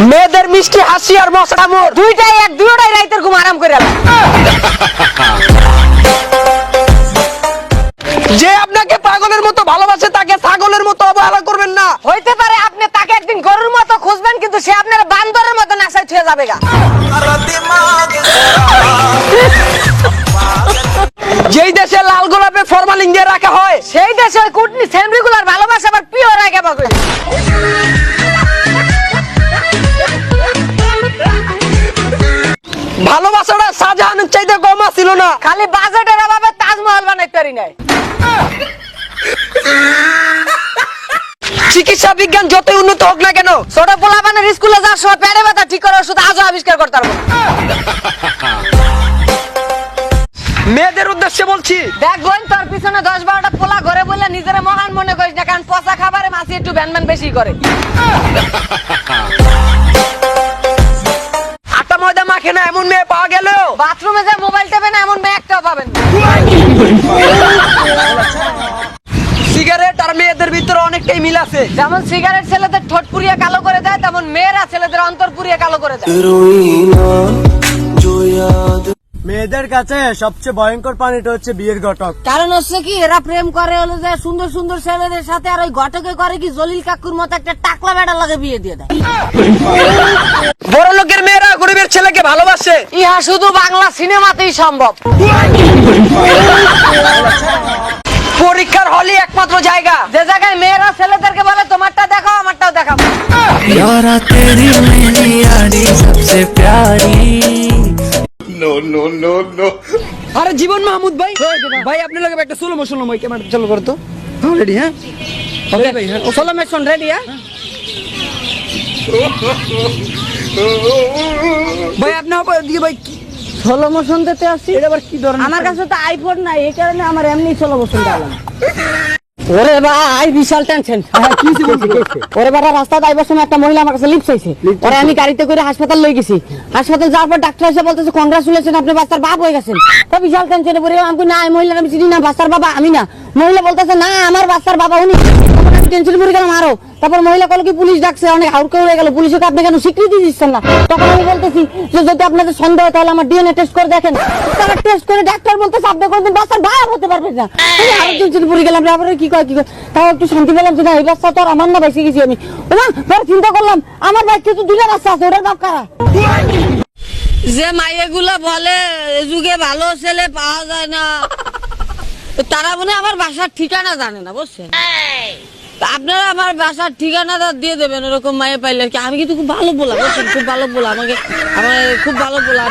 মেয়েদের মিষ্টি হাসি আর মশলা মোর দুইটাই এক দুটোটাই রাইতের ঘুম আরাম করে যে আপনাকে পাগলের মতো ভালোবাসে তাকে ছাগলের মতো অবহেলা করবেন না। হইতে পারে আপনি তাকে একদিন গরুর মতো খুঁজবেন, কিন্তু সে আপনার বান্দরের মতো নাচাই ছুঁয়ে যাবে গা। যেই দেশে লাল গোলাপে ফরমালিন দিয়ে রাখা হয় সেই দেশে ওই কুটনি সেমরিগুলার ভালোবাসা আবার পিওর আগে বাগল। ভালোবাসাটা শাহজাহানের চাইতে কম ছিল না। খালি বাজেটের অভাবে তাজমহল বানাইতে পারি নাই। চিকিৎসা বিজ্ঞান যতই উন্নত হোক না কেন, ছোট পোলাপানের স্কুলে যাওয়ার সময় পেটে ব্যথা ঠিক করার ওষুধ আজও আবিষ্কার করতে পারবো না। মেয়েদের উদ্দেশ্যে বলছি, দেখ বোন, তোর পিছনে 10-12টা পোলা ঘরে বললে নিজের মহান মনে করিস না, কারণ পচা খাবারে মাছি একটু ভ্যান বেশি করে। আটা ময়দা মাখে না এমন মেয়ে পাওয়া গেল, বাথরুমে যে মোবাইল টেপে না এমন মেয়ে একটাও পাবেন না। সিগারেট আর মেয়েদের ভিতরে অনেকটাই মিল আছে। যেমন সিগারেট ছেলেদের ঠোঁট পুড়িয়ে কালো করে দেয়, তেমন মেয়েরা ছেলেদের অন্তর পুড়িয়ে কালো করে দেয়। মেয়েদের কাছে সবচেয়ে ভয়ঙ্কর প্রাণীটা হচ্ছে বিয়ের ঘটক। কারণ হচ্ছে কি, এরা প্রেম করে হলো যে সুন্দর সুন্দর ছেলেদের সাথে, আর ওই ঘটকে করে কি জলিল কাকুর মতো একটা টাকলা বেড়া লাগে বিয়ে দিয়ে দেয়। বড় লোকের মেয়েরা গরিবের ছেলেকে ভালোবাসে, ইহা শুধু বাংলা সিনেমাতেই সম্ভব। পরীক্ষার হলই একমাত্র জায়গা যে জায়গায় মেয়েরা ছেলেদেরকে বলে তোমারটা দেখাও আমারটাও দেখাবো। यारा तेरी मेरी यारी सबसे प्यारी। আরে জীবন মাহমুদ ভাই, ভাই আপনি লোক একটা সোলো মোশন মই ক্যামেরা চালু করো তো। হ্যাঁ রেডি, হ্যাঁ ওকে ভাই, হ্যাঁ সোলো মেশন রেডি? হ্যাঁ ভাই আপনি দিকে ভাই কি সোলো মোশন দিতে আসছি। এটা আবার কি ধরনের? আমার কাছে তো আইফোন নাই, এই কারণে আমার এমনি সোলো মোশন দিলাম। ওরে ভাই বিশাল টেনশন। ওরে বাবা, রাস্তায় আইবার সময় একটা মহিলা আমার কাছে লিফট চাইছে। ওরে আমি গাড়িতে করে হাসপাতাল লই গেছি। হাসপাতাল যাওয়ার পর ডাক্তার এসে বলতেছে কংগ্রাচুলেশন, আপনি বাচ্চার বাপ হয়ে গেছেন। তো বিশাল টেনশনে পড়ে আমি না, এই মহিলার আমি চিনি না, বাচ্চার বাবা আমি না। মহিলা বলতেছে না আমার বাচ্চার বাবা উনি। তখন আমি টেনশনে পড়ে গেলাম আরো। তারপর মহিলা কল কি পুলিশ ডাকছে, অনেক হাউড়কে উড়ে গেল। পুলিশকে আপনি কেন স্বীকৃতি দিচ্ছেন না? তখন আমি বলতেছি যে যদি আপনাদের সন্দেহ হয় তাহলে আমার ডিএনএ টেস্ট করে দেখেন। তারা টেস্ট করে ডাক্তার বলতেছে আপনি কোনদিন বাচ্চার ভাই হতে পারবেন না। আমি আরো টেনশনে পড়ে গেলাম, তারপরে কি কয় তাও একটু শান্তি পেলাম যে না, এই বাচ্চা তো আর আমার না, বেঁচে গেছি আমি। ওমা পরে চিন্তা করলাম আমার ভাই কিন্তু দুইটা বাচ্চা আছে, ওটার বাপ কারা? যে মাইয়েগুলা বলে এ যুগে ভালো ছেলে পাওয়া যায় না, তারা মনে আমার বাসার ঠিকানা জানে না, বুঝছেন? আপনারা আমার বাসার ঠিকানাটা দিয়ে দেবেন, ওরকম মায়ে পাইলে। আমি কিন্তু খুব ভালো বলা, বুঝছেন, খুব ভালো বলা, আমাকে আমার খুব ভালো বলা।